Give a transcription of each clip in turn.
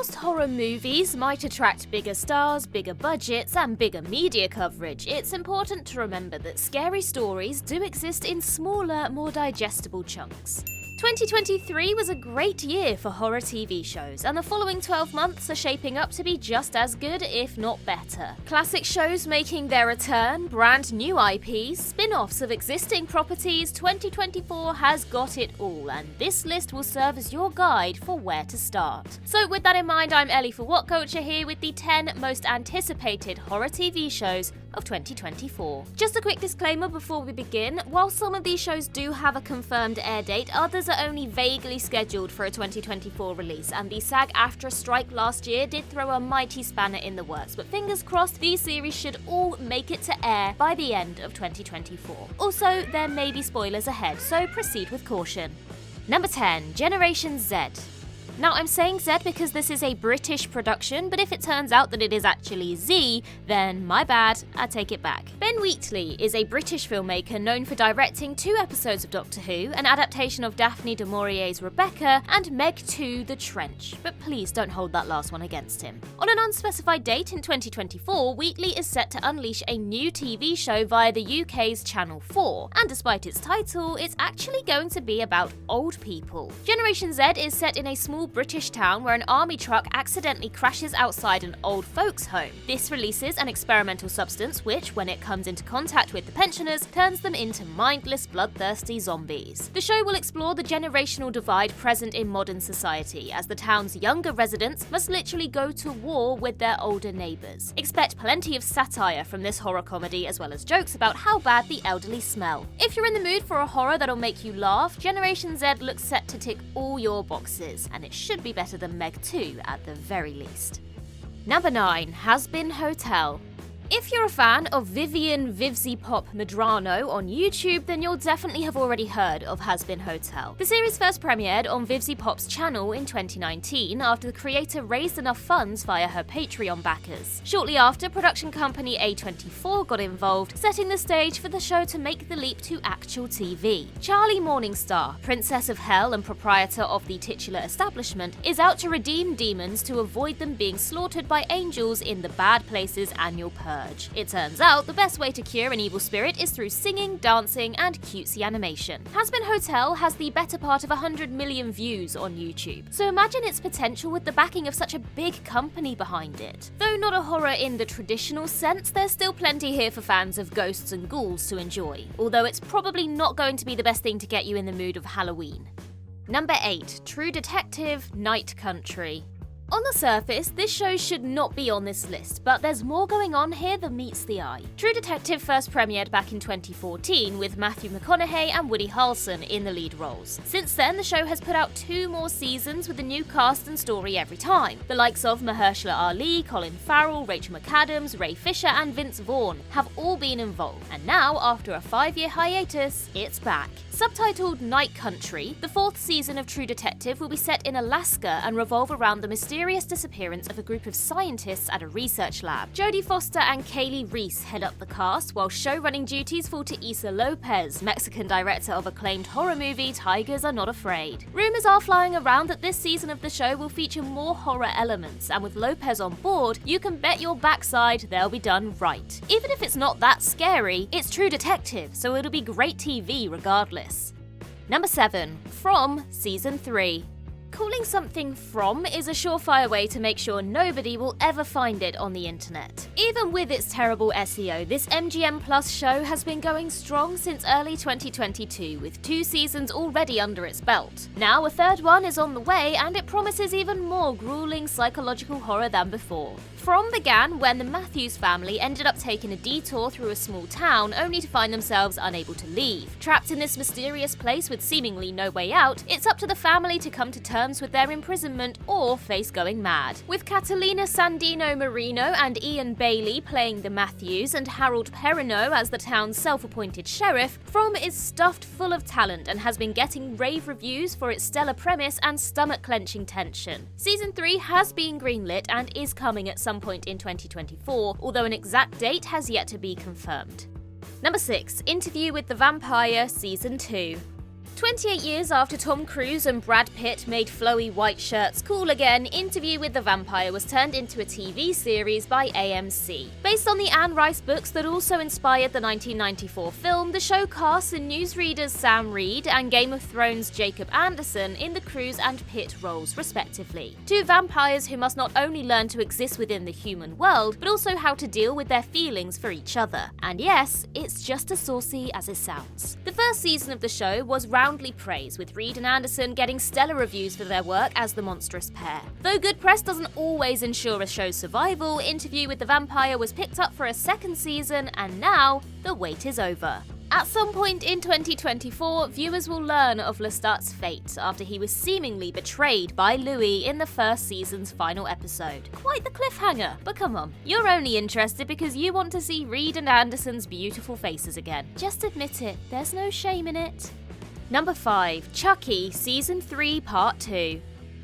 Whilst horror movies might attract bigger stars, bigger budgets, and bigger media coverage, it's important to remember that scary stories do exist in smaller, more digestible chunks. 2023 was a great year for horror TV shows, and the following 12 months are shaping up to be just as good, if not better. Classic shows making their return, brand new IPs, spin-offs of existing properties, 2024 has got it all, and this list will serve as your guide for where to start. So with that in mind, I'm Ellie for What Culture here with the 10 most anticipated horror TV shows of 2024. Just a quick disclaimer before we begin, while some of these shows do have a confirmed air date, others are only vaguely scheduled for a 2024 release, and the SAG-AFTRA strike last year did throw a mighty spanner in the works, but fingers crossed these series should all make it to air by the end of 2024. Also, there may be spoilers ahead, so proceed with caution. Number 10, Generation Z. Now, I'm saying Z because this is a British production, but if it turns out that it is actually Z, then my bad, I take it back. Ben Wheatley is a British filmmaker known for directing 2 episodes of Doctor Who, an adaptation of Daphne du Maurier's Rebecca, and Meg 2 The Trench, but please don't hold that last one against him. On an unspecified date in 2024, Wheatley is set to unleash a new TV show via the UK's Channel 4, and despite its title, it's actually going to be about old people. Generation Z is set in a small British town where an army truck accidentally crashes outside an old folks' home. This releases an experimental substance which, when it comes into contact with the pensioners, turns them into mindless, bloodthirsty zombies. The show will explore the generational divide present in modern society, as the town's younger residents must literally go to war with their older neighbours. Expect plenty of satire from this horror comedy, as well as jokes about how bad the elderly smell. If you're in the mood for a horror that'll make you laugh, Generation Z looks set to tick all your boxes, and it should be better than Meg 2 at the very least. Number 9, Hazbin Hotel. If you're a fan of Vivian Vivzipop Medrano on YouTube, then you'll definitely have already heard of Hazbin Hotel. The series first premiered on Vivzipop's channel in 2019 after the creator raised enough funds via her Patreon backers. Shortly after, production company A24 got involved, setting the stage for the show to make the leap to actual TV. Charlie Morningstar, Princess of Hell and proprietor of the titular establishment, is out to redeem demons to avoid them being slaughtered by angels in the Bad Places annual purge. It turns out the best way to cure an evil spirit is through singing, dancing, and cutesy animation. Hazbin Hotel has the better part of 100 million views on YouTube, so imagine its potential with the backing of such a big company behind it. Though not a horror in the traditional sense, there's still plenty here for fans of ghosts and ghouls to enjoy, although it's probably not going to be the best thing to get you in the mood of Halloween. Number 8, True Detective Night Country. On the surface, this show should not be on this list, but there's more going on here than meets the eye. True Detective first premiered back in 2014 with Matthew McConaughey and Woody Harrelson in the lead roles. Since then, the show has put out 2 more seasons with a new cast and story every time. The likes of Mahershala Ali, Colin Farrell, Rachel McAdams, Ray Fisher and Vince Vaughn have all been involved, and now, after a 5-year hiatus, it's back. Subtitled Night Country, the 4th season of True Detective will be set in Alaska and revolve around the mysterious disappearance of a group of scientists at a research lab. Jodie Foster and Kaylee Reese head up the cast, while show-running duties fall to Issa Lopez, Mexican director of acclaimed horror movie Tigers Are Not Afraid. Rumours are flying around that this season of the show will feature more horror elements, and with Lopez on board, you can bet your backside they'll be done right. Even if it's not that scary, it's True Detective, so it'll be great TV regardless. Number 7, From Season 3. Calling something from is a surefire way to make sure nobody will ever find it on the internet. Even with its terrible SEO, this MGM Plus show has been going strong since early 2022, with 2 seasons already under its belt. Now a 3rd one is on the way, and it promises even more grueling psychological horror than before. From began when the Matthews family ended up taking a detour through a small town only to find themselves unable to leave. Trapped in this mysterious place with seemingly no way out, it's up to the family to come to terms with their imprisonment or face going mad. With Catalina Sandino Marino and Ian Bailey playing the Matthews and Harold Perrineau as the town's self-appointed sheriff, From is stuffed full of talent and has been getting rave reviews for its stellar premise and stomach-clenching tension. Season 3 has been greenlit and is coming at some point in 2024, although an exact date has yet to be confirmed. Number 6, Interview with the Vampire Season 2. 28 years after Tom Cruise and Brad Pitt made flowy white shirts cool again, Interview with the Vampire was turned into a TV series by AMC. Based on the Anne Rice books that also inspired the 1994 film, the show casts in newsreaders Sam Reed and Game of Thrones Jacob Anderson in the Cruise and Pitt roles respectively. Two vampires who must not only learn to exist within the human world, but also how to deal with their feelings for each other. And yes, it's just as saucy as it sounds. The first season of the show was roundly praised, with Reed and Anderson getting stellar reviews for their work as the monstrous pair. Though good press doesn't always ensure a show's survival, Interview with the Vampire was picked up for a second season, and now the wait is over. At some point in 2024, viewers will learn of Lestat's fate after he was seemingly betrayed by Louis in the first season's final episode. Quite the cliffhanger, but come on, you're only interested because you want to see Reed and Anderson's beautiful faces again. Just admit it, there's no shame in it. Number 5. Chucky Season 3 Part 2.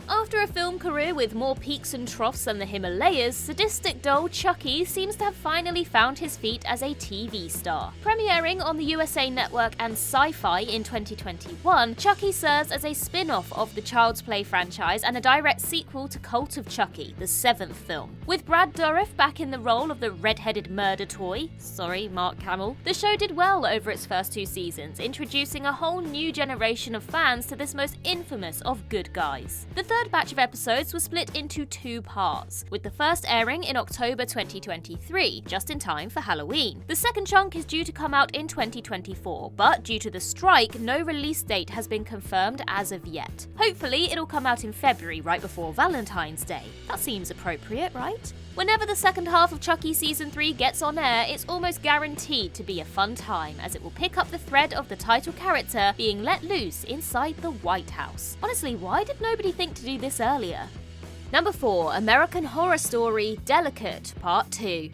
After a film career with more peaks and troughs than the Himalayas, sadistic doll Chucky seems to have finally found his feet as a TV star. Premiering on the USA Network and Sci-Fi in 2021, Chucky serves as a spin-off of the Child's Play franchise and a direct sequel to Cult of Chucky, the 7th film. With Brad Dourif back in the role of the red-headed murder toy, sorry Mark Hamill, the show did well over its first 2 seasons, introducing a whole new generation of fans to this most infamous of good guys. The third batch of episodes was split into 2 parts, with the first airing in October 2023, just in time for Halloween. The second chunk is due to come out in 2024, but due to the strike, no release date has been confirmed as of yet. Hopefully, it'll come out in February, right before Valentine's Day. That seems appropriate, right? Whenever the second half of Chucky Season 3 gets on air, it's almost guaranteed to be a fun time, as it will pick up the thread of the title character being let loose inside the White House. Honestly, why did nobody think to do this earlier? Number 4. American Horror Story Delicate Part 2.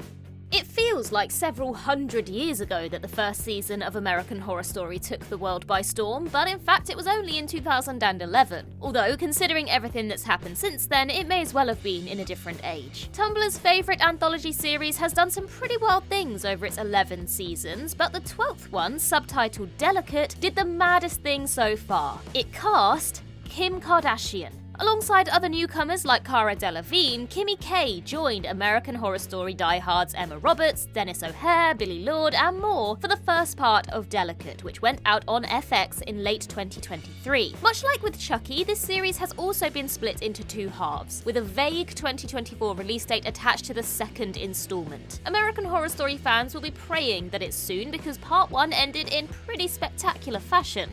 It feels like several hundred years ago that the first season of American Horror Story took the world by storm, but in fact it was only in 2011. Although, considering everything that's happened since then, it may as well have been in a different age. Tumblr's favourite anthology series has done some pretty wild things over its 11 seasons, but the 12th one, subtitled Delicate, did the maddest thing so far. It cast Kim Kardashian. Alongside other newcomers like Cara Delevingne, Kimmy K joined American Horror Story diehards Emma Roberts, Dennis O'Hare, Billy Lord, and more for the first part of Delicate, which went out on FX in late 2023. Much like with Chucky, this series has also been split into 2 halves, with a vague 2024 release date attached to the second installment. American Horror Story fans will be praying that it's soon because Part 1 ended in pretty spectacular fashion.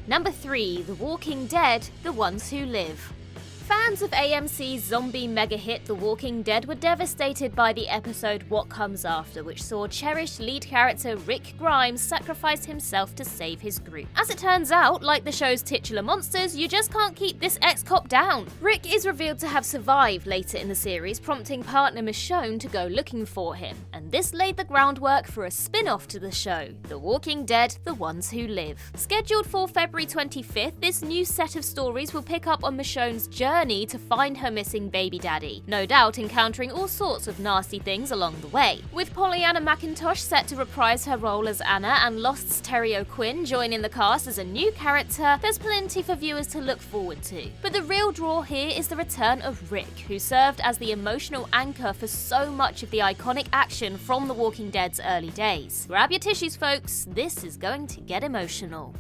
Number 3. The Walking Dead: The Ones Who Live. Fans of AMC's zombie mega hit The Walking Dead were devastated by the episode What Comes After, which saw cherished lead character Rick Grimes sacrifice himself to save his group. As it turns out, like the show's titular monsters, you just can't keep this ex-cop down. Rick is revealed to have survived later in the series, prompting partner Michonne to go looking for him. And this laid the groundwork for a spin-off to the show, The Walking Dead: The Ones Who Live. Scheduled for February 25th, this new set of stories will pick up on Michonne's journey to find her missing baby daddy, no doubt encountering all sorts of nasty things along the way. With Pollyanna McIntosh set to reprise her role as Anna and Lost's Terry O'Quinn joining the cast as a new character, there's plenty for viewers to look forward to. But the real draw here is the return of Rick, who served as the emotional anchor for so much of the iconic action from The Walking Dead's early days. Grab your tissues, folks, this is going to get emotional.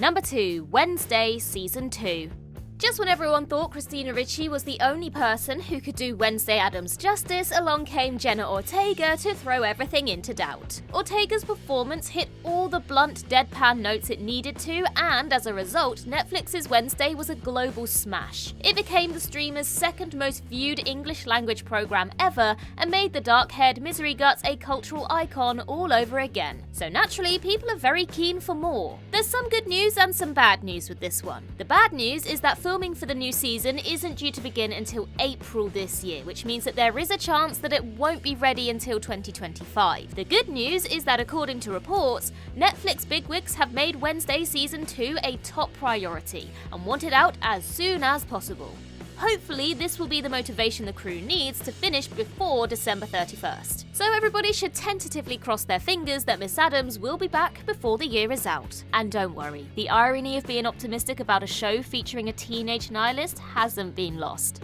Number 2. Wednesday Season 2. Just when everyone thought Christina Ricci was the only person who could do Wednesday Addams justice, along came Jenna Ortega to throw everything into doubt. Ortega's performance hit all the blunt, deadpan notes it needed to, and as a result, Netflix's Wednesday was a global smash. It became the streamer's second most viewed English-language program ever, and made the dark-haired Misery Guts a cultural icon all over again. So naturally, people are very keen for more. There's some good news and some bad news with this one. The bad news is that filming for the new season isn't due to begin until April this year, which means that there is a chance that it won't be ready until 2025. The good news is that according to reports, Netflix bigwigs have made Wednesday Season 2 a top priority and want it out as soon as possible. Hopefully, this will be the motivation the crew needs to finish before December 31st. So everybody should tentatively cross their fingers that Miss Addams will be back before the year is out. And don't worry, the irony of being optimistic about a show featuring a teenage nihilist hasn't been lost.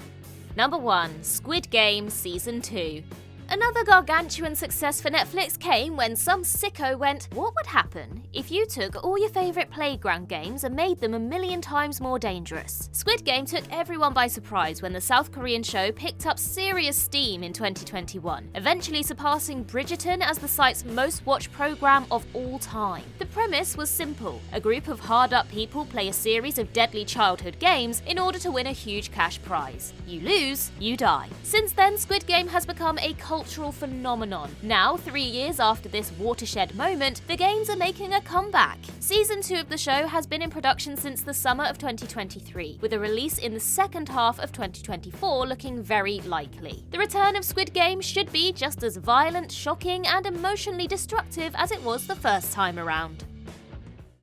Number 1. Squid Game Season 2. Another gargantuan success for Netflix came when some sicko went, what would happen if you took all your favourite playground games and made them a million times more dangerous? Squid Game took everyone by surprise when the South Korean show picked up serious steam in 2021, eventually surpassing Bridgerton as the site's most watched programme of all time. The premise was simple. A group of hard-up people play a series of deadly childhood games in order to win a huge cash prize. You lose, you die. Since then, Squid Game has become a cultural phenomenon. Now, 3 years after this watershed moment, the games are making a comeback. Season 2 of the show has been in production since the summer of 2023, with a release in the second half of 2024 looking very likely. The return of Squid Game should be just as violent, shocking, and emotionally destructive as it was the first time around.